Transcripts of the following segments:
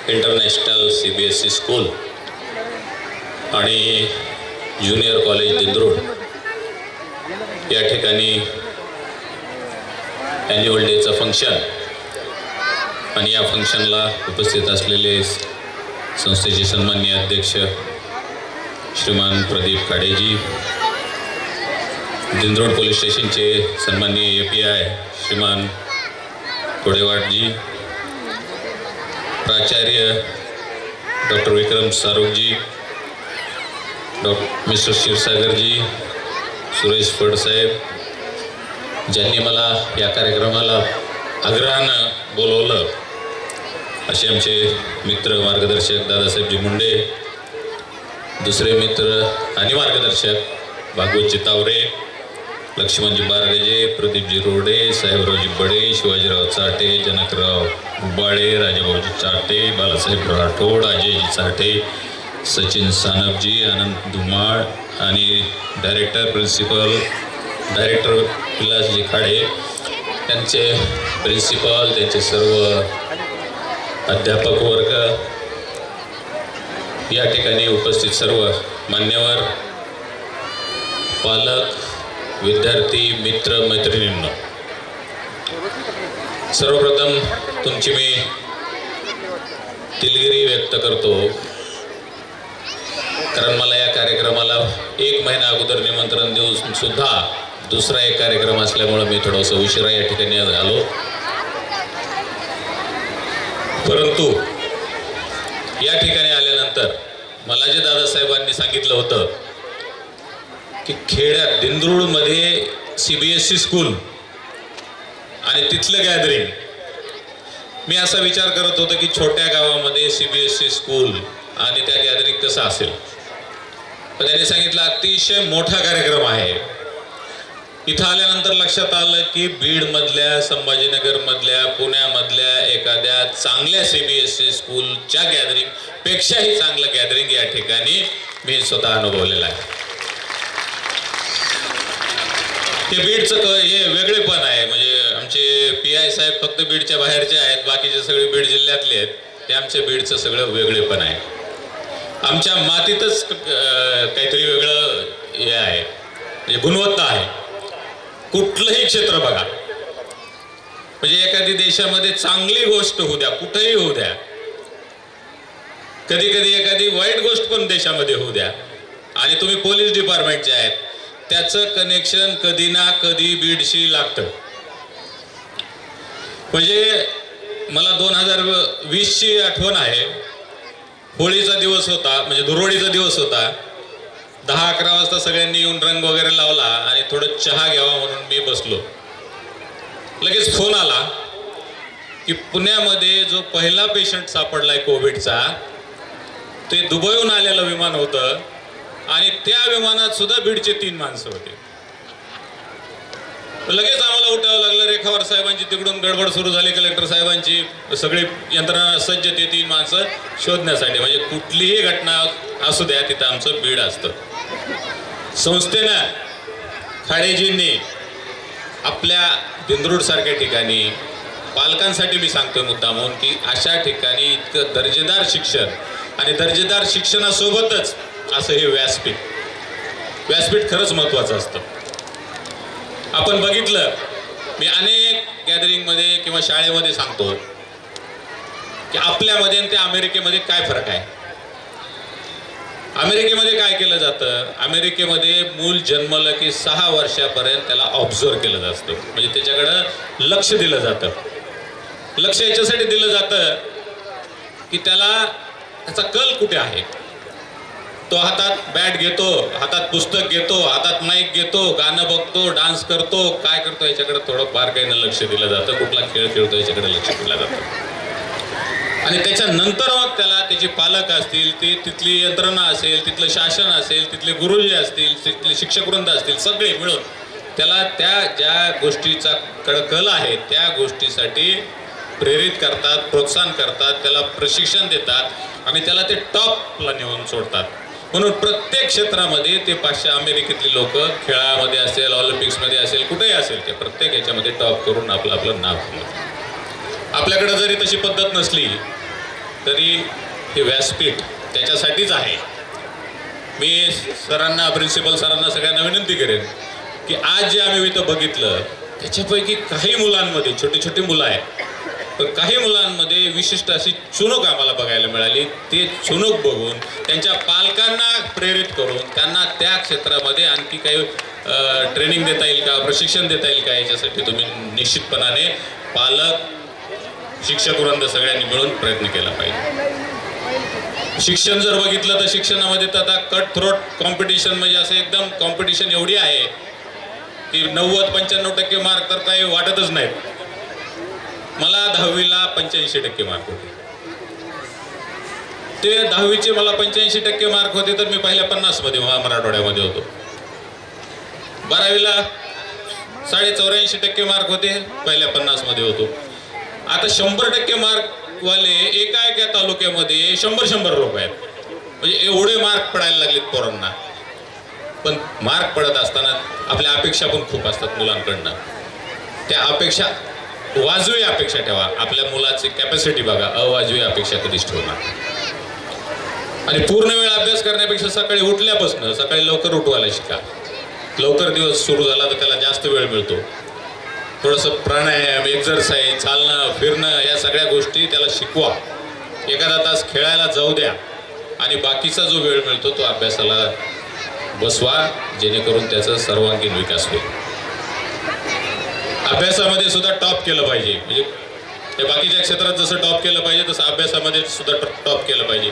International CBSE school आणि junior college दिंद्रोड या ठिकाणी ॲन्युअल डेचं फंक्शन आणि या फंक्शनला उपस्थित असलेले संस्थेचे सन्माननीय अध्यक्ष श्रीमान प्रदीप खाडेजी, दिंद्रोड पोलीस स्टेशनचे सन्माननीय API श्रीमान कोडेवाडजी, प्राचार्य डॉक्टर विक्रम सारोगजी, मिस्टर क्षीरसागरजी, सुरेश फडसाहेब, ज्यांनी मला या कार्यक्रमाला आग्रहानं बोलवलं असे आमचे मित्र मार्गदर्शक दादासाहेबजी मुंडे, दुसरे मित्र आणि मार्गदर्शक भागवतजी तावरे, लक्ष्मणजी बारगजे, प्रदीपजी रोडे, साहेबरावजी बडे, शिवाजीराव चाटे, जनकराव उबाळे, राजाभाऊजी चाटे, बालासाहेब राठोड, अजयजी चाटे, सचिन सानपजी, आनंद धुमाळ आणि डायरेक्टर विलासजी खाडे, त्यांचे प्रिन्सिपल, त्यांचे सर्व अध्यापक वर्ग, या ठिकाणी उपस्थित सर्व मान्यवर, पालक, विद्यार्थी, मित्र मैत्रिणींनो, सर्वप्रथम तुमची मी दिलगिरी व्यक्त करतो, कारण मला या कार्यक्रमाला 1 महिना अगोदर निमंत्रण देऊन सुद्धा दुसरा एक कार्यक्रम असल्यामुळे मी थोडंसं उशिरा या ठिकाणी आलो. परंतु या ठिकाणी आल्यानंतर मला जे दादासाहेबांनी सांगितलं होतं की खेड्यात दिंद्रोडमध्ये CBSE स्कूल आणि तिथलं गॅदरिंग, मी असा विचार करत होतो की छोट्या गावामध्ये CBSE स्कूल आणि त्या गॅदरिंग कसं असेल. पण त्यांनी सांगितलं अतिशय मोठा कार्यक्रम आहे. इथं आल्यानंतर लक्षात आलं की बीडमधल्या, संभाजीनगरमधल्या, पुण्यामधल्या एखाद्या चांगल्या CBSE स्कूलच्या गॅदरिंग पेक्षाही चांगलं गॅदरिंग या ठिकाणी मी स्वतः अनुभवलेलं आहे. हे बीडचं हे वेगळेपण आहे. म्हणजे आमचे PI साहेब फक्त बीडच्या बाहेरचे आहेत, बाकीचे सगळे बीड जिल्ह्यातले आहेत. हे आमच्या बीडचं सगळं वेगळेपण आहे. आमच्या मातीतच काहीतरी वेगळं हे आहे, म्हणजे गुणवत्ता आहे. कुठलंही क्षेत्र बघा, म्हणजे एखादी देशामध्ये चांगली गोष्ट होऊ द्या, कुठेही होऊ द्या, कधी कधी एखादी वाईट गोष्ट पण देशामध्ये होऊ द्या, आणि तुम्ही पोलीस डिपार्टमेंटचे आहेत, त्याचं कनेक्शन कधी ना कधी बीडशी लागतं. म्हणजे मला 2020ची आठवण आहे. होळीचा दिवस होता, म्हणजे धुरोडीचा दिवस होता. 10-11 वाजता सगळ्यांनी येऊन रंग वगैरे लावला आणि थोडं चहा घ्यावा म्हणून मी बसलो. लगेच फोन आला की पुण्यामध्ये जो पहिला पेशंट सापडलाय कोविडचा, ते दुबईहून आलेलं विमान होतं आणि त्या विमानात सुद्धा बीडचे 3 माणसं होते. लगेच आम्हाला उठावं लागलं. रेखावर साहेबांची तिकडून गडबड सुरू झाली, कलेक्टर साहेबांची, सगळी यंत्रणा सज्ज, ते 3 माणसं शोधण्यासाठी. म्हणजे कुठलीही घटना असू द्या, तिथं आमचं बीड असतं. संस्थेनं, खाडेजींनी आपल्या दिंद्रोड सारख्या ठिकाणी, पालकांसाठी मी सांगतोय मुद्दामून की अशा ठिकाणी इतकं दर्जेदार शिक्षण आणि दर्जेदार शिक्षणासोबतच असं हे व्यासपीठ खरंच महत्त्वाचं असतं. आपण बघितलं, मी अनेक गॅदरिंगमध्ये किंवा शाळेमध्ये सांगतो की आपल्यामध्ये आणि त्या अमेरिकेमध्ये काय फरक आहे. अमेरिकेमध्ये काय केलं जातं, अमेरिकेमध्ये मूल जन्मलं की 6 वर्षापर्यंत त्याला ऑब्झर्व केलं जातं. म्हणजे त्याच्याकडं लक्ष दिलं जातं. लक्ष याच्यासाठी दिलं जातं की त्याचा कल कुठे आहे. तो हातात बॅट घेतो, हातात पुस्तक घेतो, हातात माईक घेतो, गाणं बघतो, डान्स करतो, काय करतो याच्याकडे थोडं बारकाईनं लक्ष दिलं जातं. कुठला खेळ खेळतो याच्याकडे लक्ष दिलं जातं. आणि त्याच्यानंतर मग त्याला त्याचे पालक असतील, ते तिथली यंत्रणा असेल, तिथलं शासन असेल, तिथले गुरुजी असतील, तिथले शिक्षकवृंद असतील, सगळे मिळून त्याला त्या ज्या गोष्टीचा कल आहे त्या गोष्टीसाठी प्रेरित करतात, प्रोत्साहन करतात, त्याला प्रशिक्षण देतात आणि त्याला ते टॉपला नेऊन सोडतात. म्हणून प्रत्येक क्षेत्रामध्ये ते 500 अमेरिकेतली लोक खेळामध्ये असेल, ऑलिम्पिक्समध्ये असेल, कुठेही असेल, ते प्रत्येक याच्यामध्ये टॉप करून आपलं नाव कमवतात. आपल्याकडे जरी तशी पद्धत नसली तरी हे व्यासपीठ त्याच्यासाठीच आहे. मी सरांना, प्रिन्सिपल सरांना सगळ्यांना विनंती करेन की आज जे आम्ही इथं बघितलं त्याच्यापैकी काही मुलांमध्ये, छोटी छोटी मुलं आहेत, पण काही मुलांमध्ये विशिष्ट अशी चुणूक आम्हाला बघायला मिळाली. ते चुणूक बघून त्यांच्या पालकांना प्रेरित करून त्यांना त्या क्षेत्रामध्ये आणखी काही ट्रेनिंग देता येईल का, प्रशिक्षण देता येईल का, याच्यासाठी तुम्ही निश्चितपणाने पालक, शिक्षक वृंद सगळ्यांनी मिळून प्रयत्न केला पाहिजे. शिक्षण जर बघितलं तर शिक्षणामध्ये तर आता कट थ्रोट कॉम्पिटिशन, म्हणजे असं एकदम कॉम्पिटिशन एवढी आहे की 90-95% मार्क तर काही वाटतच नाहीत. मला 10वीला 85% मार्क होते. ते 10वीचे मला 85% मार्क होते, तर मी पहिल्या 50 मध्ये मराठवाड्यामध्ये होतो. 12वीला 84.5% मार्क होते, पहिल्या 50 मध्ये होतो. आता 100% मार्क वाले एका तालुक्यामध्ये 100 लोक आहेत. म्हणजे एवढे मार्क पडायला लागलेत पोरांना. पण मार्क पडत असताना आपल्या अपेक्षा पण खूप असतात मुलांकडनं. त्या अपेक्षा, वाजवी अपेक्षा ठेवा. आपल्या मुलाची कॅपॅसिटी बघा, अवाजवी अपेक्षा कधीच ठेवणार. आणि पूर्ण वेळ अभ्यास करण्यापेक्षा सकाळी उठल्यापासून सकाळी लवकर उठवायला शिका. लवकर दिवस सुरू झाला तर त्याला जास्त वेळ मिळतो. थोडंसं प्राणायाम, एक्झरसाईज, चालणं फिरणं, या सगळ्या गोष्टी त्याला शिकवा. एखादा तास खेळायला जाऊ द्या आणि बाकीचा जो वेळ मिळतो तो अभ्यासाला बसवा, जेणेकरून त्याचा सर्वांगीण विकास होईल. अभ्यासामध्ये सुद्धा टॉप केलं पाहिजे. म्हणजे हे बाकीच्या क्षेत्रात जसं टॉप केलं पाहिजे तसं अभ्यासामध्ये सुद्धा टॉप केलं पाहिजे.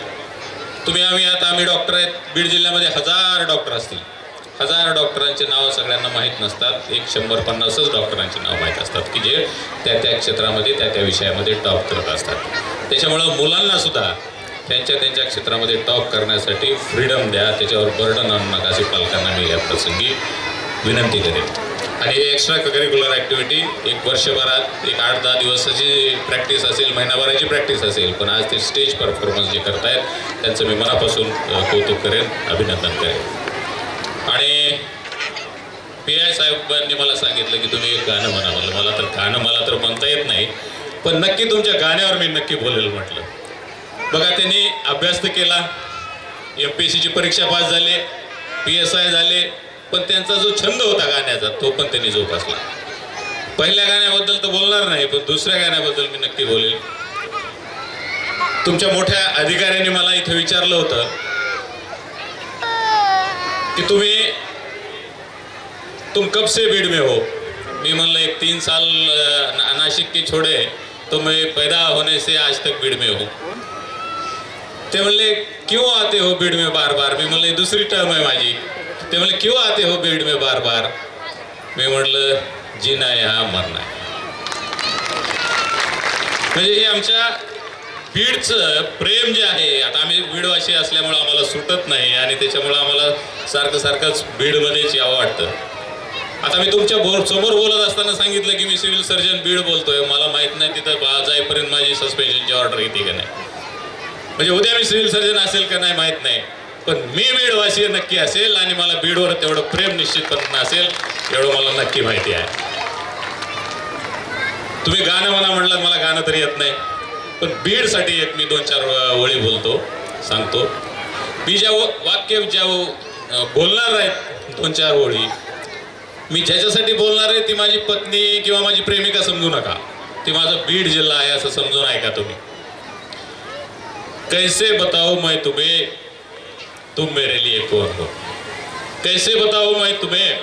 आम्ही डॉक्टर आहेत. बीड जिल्ह्यामध्ये 1000 डॉक्टर असतील. 1000 डॉक्टरांचे नाव सगळ्यांना माहीत नसतात. 150 डॉक्टरांचे नाव माहीत असतात की जे त्या क्षेत्रामध्ये त्या विषयामध्ये टॉप करत असतात. त्याच्यामुळं मुलांना सुद्धा त्यांच्या क्षेत्रामध्ये टॉप करण्यासाठी फ्रीडम द्या, त्याच्यावर बर्डन आणू नका, अशी पालकांना मी या प्रसंगी विनंती करेन. आणि एक्स्ट्रा करिक्युलर ॲक्टिव्हिटी एक वर्षभरात, एक 8-10 दिवसाची प्रॅक्टिस असेल, महिनाभराची प्रॅक्टिस असेल, पण आज ते स्टेज परफॉर्मन्स जे करतायत त्यांचं मी मनापासून कौतुक करेन, अभिनंदन करेन. आणि PI साहेबांनी मला सांगितलं की तुम्ही एक गाणं म्हणा. मला तर म्हणता येत नाही, पण नक्की तुमच्या गाण्यावर मी नक्की बोलेल म्हटलं. बघा, त्यांनी अभ्यास तर केला, MPSCची परीक्षा पास झाले, PSI झाले, पण त्यांचा जो छंद होता गाण्याचा तो पण त्यांनी जोपासला. पहिल्या गाण्याबद्दल तर बोलणार नाही, पण दुसऱ्या गाण्याबद्दल मी नक्की बोलेल. तुमच्या मोठ्या अधिकाऱ्यांनी मला इथं विचारलं होतं कि तुम कब से भीड़ में हो. मी म्हणलं 3 साल नाशिक के छोड़े तो मैं पैदा होने से आज तक भीड़ में हूँ. ते म्हणले क्यों आते हो भीड़ में बार बार. मी म्हणलं दुसरी टर्म आहे माझी. ते म्हणले क्यों आते हो भीड़ में बार बार. मी म्हणलं जीना है हा मरना है. म्हणजे हे आमच्या बीडचं प्रेम जे आहे. आता आम्ही बीडवासी असल्यामुळं आम्हाला सुटत नाही आणि त्याच्यामुळं आम्हाला सारखंच बीडमध्येच यावं वाटतं. आता मी तुमच्या समोर बोलत असताना सांगितलं की मी सिव्हिल सर्जन बीड बोलतोय. मला माहीत नाही तिथं जाईपर्यंत माझी सस्पेन्शनची ऑर्डर येते का नाही, म्हणजे उद्या मी सिव्हिल सर्जन असेल का नाही माहीत नाही, पण मी बीडवासी नक्की असेल आणि मला बीडवर तेवढं प्रेम निश्चितपणे असेल, एवढं मला नक्की माहिती आहे. तुम्ही गाणं म्हणलं, मला गाणं तरी येत नाही, पण बीडसाठी एक मी 2-4 ओळी बोलतो, सांगतो. मी ज्या बोलणार आहेत 2-4 ओळी, मी ज्याच्यासाठी बोलणार आहे ती माझी पत्नी किंवा माझी प्रेमिका समजू नका. ती माझा बीड जिल्हा आहे असं समजून ऐका तुम्ही. कैसे बताओ मैं तुम्हें, तुम मेरे लिए कौन हो. कैसे बताओ मैं तुम्हें,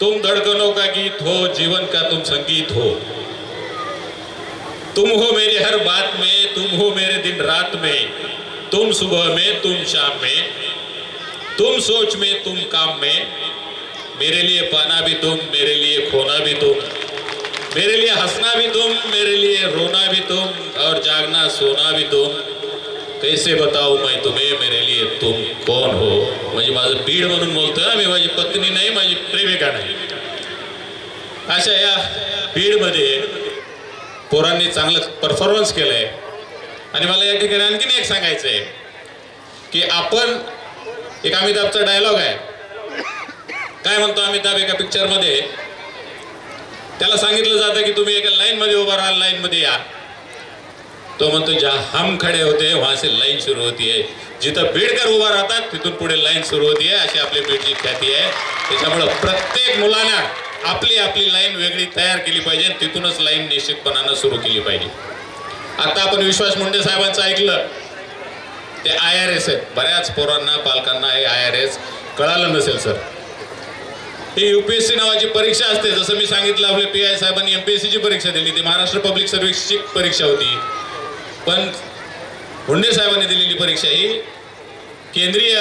तुम धड़कनों का गीत हो, जीवन का तुम संगीत हो. तुम हो मेरी हर बात में, तुम हो मेरे दिन रात में, तुम सुबह में, तुम शाम में, तुम सोच में, तुम काम में. मेरे लिए पाना भी तुम, मेरे लिए खोना भी तुम, मेरे लिए हंसना भी तुम, मेरे लिए रोना भी तुम, और जागना सोना भी तुम. कैसे बताओ मैं तुम्हें, मेरे लिए तुम कौन हो. म्हणजे माझं बीड म्हणून बोलतोय ना मी, माझी पत्नी नाही, माझी प्रेमिका नाही. अशा या बीडमध्ये पोरांनी चांगलं परफॉर्मन्स केलंय. आणि मला या ठिकाणी आणखीन एक सांगायचं आहे की आपण, एक अमिताभचा डायलॉग आहे. काय म्हणतो अमिताभ एका पिक्चरमध्ये, त्याला सांगितलं जातं की तुम्ही एका लाईन मध्ये उभा राहा, लाईन मध्ये या. तो म्हणतो जहाँ हम खड़े होते हैं वहाँ से लाईन सुरू होती है. जिथं बीडकर उभा राहतात तिथून पुढे लाईन सुरू होती आहे, अशी आपली बीडची ख्याती आहे. त्याच्यामुळं प्रत्येक मुलांना आपली आपली लाईन वेगळी तयार केली पाहिजे, तिथूनच लाईन निश्चितपणानं सुरू केली पाहिजे. आता आपण विश्वास मुंडे साहेबांचं ऐकलं, ते IRS आहेत. बऱ्याच पोरांना पालकांना हे IRS कळालं नसेल सर. ही UPSC नावाची परीक्षा असते. जसं मी सांगितलं, आपले PI साहेबांनी MPSCची परीक्षा दिली, ती महाराष्ट्र पब्लिक सर्व्हिसची परीक्षा होती. पण मुंडे साहेबांनी दिलेली परीक्षा ही केंद्रीय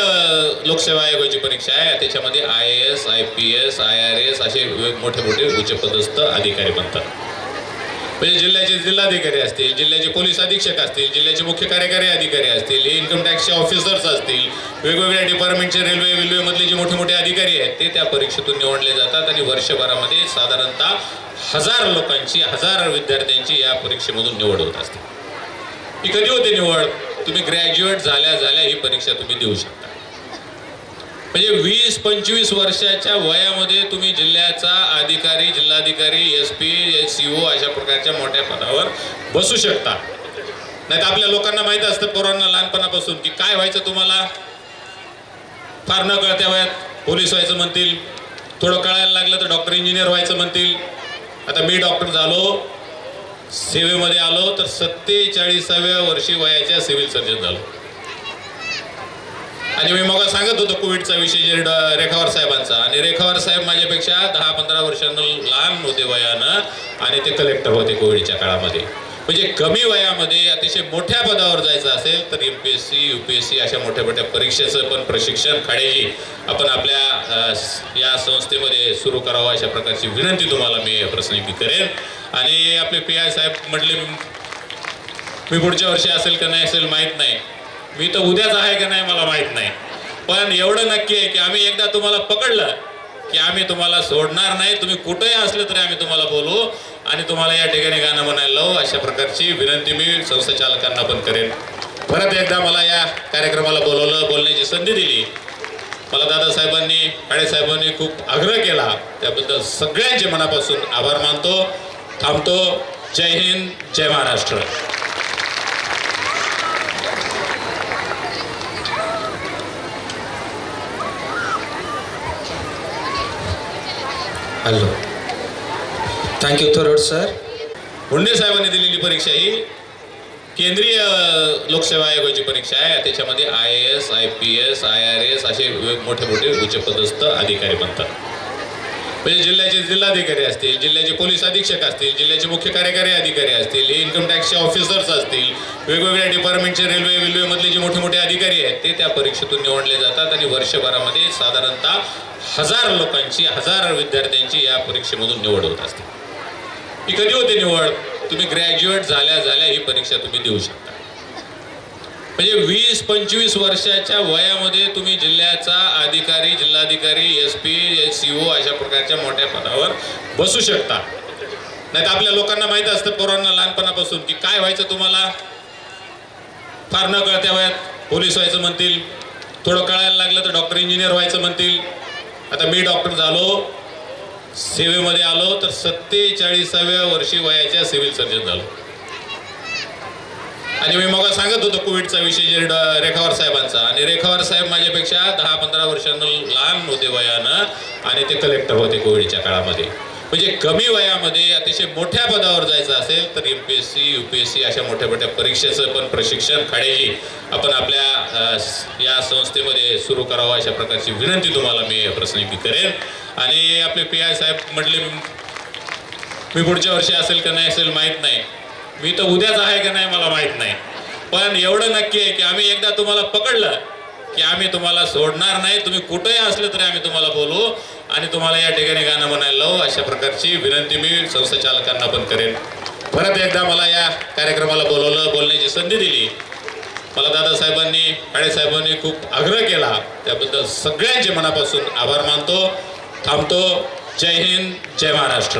लोकसेवा आयोगाची परीक्षा आहे. त्याच्यामध्ये IAS, IPS, IRS असे मोठे मोठे उच्चपदस्थ अधिकारी बनतात. म्हणजे जिल्ह्याचे जिल्हाधिकारी असतील, जिल्ह्याचे पोलीस अधीक्षक असतील, जिल्ह्याचे मुख्य कार्यकारी अधिकारी असतील, हे इन्कम टॅक्सचे ऑफिसर्स असतील, वेगवेगळ्या डिपार्टमेंटचे रेल्वेमधले जे मोठे मोठे अधिकारी आहेत ते त्या परीक्षेतून निवडले जातात. आणि वर्षभरामध्ये साधारणतः 1000 लोकांची, 1000 विद्यार्थ्यांची या परीक्षेमधून निवड होत असते. ही कधी होते निवड? तुम्ही ग्रॅज्युएट झाल्या झाल्या ही परीक्षा तुम्ही देऊ शकता. म्हणजे 20-25 वर्षाच्या वयामध्ये तुम्ही जिल्ह्याचा अधिकारी, जिल्हाधिकारी, SP, CO अशा प्रकारच्या मोठ्या पदावर बसू शकता. नाही तर आपल्या लोकांना माहीत असतं पोरांना लहानपणापासून की काय व्हायचं तुम्हाला. फार न कळत्या वयात पोलीस व्हायचं म्हणतील, थोडं कळायला लागलं तर डॉक्टर इंजिनियर व्हायचं म्हणतील. आता मी डॉक्टर झालो, सेवेमध्ये आलो तर 47व्या वर्षी वयाच्या सिव्हिल सर्जन झालो. आणि मी मग सांगत होतो कोविडचा विषय रेखावार साहेबांचा, आणि रेखावार साहेब माझ्यापेक्षा 10-15 वर्षांना लहान होते वयानं, आणि ते कलेक्टर होते कोविडच्या काळामध्ये. म्हणजे कमी वयामध्ये अतिशय मोठ्या पदावर जायचं असेल तर MPSC, UPSC अशा मोठ्या मोठ्या परीक्षेचं पण प्रशिक्षण खाण्याची आपण आपल्या या संस्थेमध्ये सुरू करावं, अशा प्रकारची विनंती तुम्हाला मी प्रसंगी करेन. आणि आपले PI साहेब म्हटले मी पुढच्या वर्षी असेल का नाही असेल माहीत नाही, मी तर उद्याच आहे का नाही मला माहीत नाही, पण एवढं नक्की आहे की आम्ही एकदा तुम्हाला पकडलं की आम्ही तुम्हाला सोडणार नाही. तुम्ही कुठेही असलं तरी आम्ही तुम्हाला बोलू आणि तुम्हाला या ठिकाणी गाणं म्हणायला लावू, अशा प्रकारची विनंती मी संस्थाचालकांना पण करेन. परत एकदा मला या कार्यक्रमाला बोलवलं, बोलण्याची संधी दिली. मला दादासाहेबांनी, खाडेसाहेबांनी खूप आग्रह केला, त्याबद्दल सगळ्यांचे मनापासून आभार मानतो. थांबतो. जय हिंद, जय Maharashtra. Hello, thank you Thorat sir. Munde साहेबांनी दिलेली परीक्षा ही केंद्रीय लोकसेवा आयोगाची परीक्षा आहे. त्याच्यामध्ये IAS, IPS, IRS असे मोठे मोठे उच्चपदस्थ अधिकारी बनतात. म्हणजे जिल्ह्याचे जिल्हाधिकारी असतील, जिल्ह्याचे पोलीस अधीक्षक असतील, जिल्ह्याचे मुख्य कार्यकारी अधिकारी असतील, हे इन्कम टॅक्सचे ऑफिसर्स असतील, वेगवेगळ्या डिपार्टमेंटचे रेल्वेमधले जे मोठे मोठे अधिकारी आहेत ते त्या परीक्षेतून निवडले जातात. आणि वर्षभरामध्ये साधारणतः 1000 लोकांची, 1000 विद्यार्थ्यांची या परीक्षेमधून निवड होत असते. ही कधी होते निवड? तुम्ही ग्रॅज्युएट झाल्या झाल्या ही परीक्षा तुम्ही देऊ शकता. म्हणजे 20-25 वर्षाच्या वयामध्ये तुम्ही जिल्ह्याचा अधिकारी, जिल्हाधिकारी, SP, CO अशा प्रकारच्या मोठ्या पदावर बसू शकता. नाही तर आपल्या लोकांना माहीत असतं पोरांना लहानपणापासून की काय व्हायचं तुम्हाला. फार न कळत्या वयात पोलीस व्हायचं म्हणतील, थोडं कळायला लागलं तर डॉक्टर इंजिनियर व्हायचं म्हणतील. आता मी डॉक्टर झालो, सेवेमध्ये आलो तर 47व्या वर्षी वयाच्या सिव्हिल सर्जन झालो. आणि मी मग सांगत होतो कोविडचा विषय रेखावार साहेबांचा, आणि रेखावार साहेब माझ्यापेक्षा 10-15 वर्षांना लहान होते वयानं, आणि ते कलेक्टर होते कोविडच्या काळामध्ये. म्हणजे कमी वयामध्ये अतिशय मोठ्या पदावर जायचं असेल तर MPSC, UPSC अशा मोठ्या मोठ्या परीक्षेचं पण प्रशिक्षण खाण्याची आपण आपल्या या संस्थेमध्ये सुरू करावं, अशा प्रकारची विनंती तुम्हाला मी प्रसंगी करेन. आणि आपले PI साहेब म्हटले मी पुढच्या वर्षी असेल का नाही असेल माहीत नाही, मी तर उद्याच आहे का नाही मला माहीत नाही, पण एवढं नक्की आहे की आम्ही एकदा तुम्हाला पकडलं की आम्ही तुम्हाला सोडणार नाही. तुम्ही कुठेही असलं तरी आम्ही तुम्हाला बोलू आणि तुम्हाला या ठिकाणी गाणं म्हणायला लावू, अशा प्रकारची विनंती मी संस्थाचालकांना पण करेन. परत एकदा मला या कार्यक्रमाला बोलवलं, बोलण्याची संधी दिली. मला दादासाहेबांनी, खाडेसाहेबांनी खूप आग्रह केला, त्याबद्दल सगळ्यांचे मनापासून आभार मानतो. थांबतो. जय हिंद, जय महाराष्ट्र.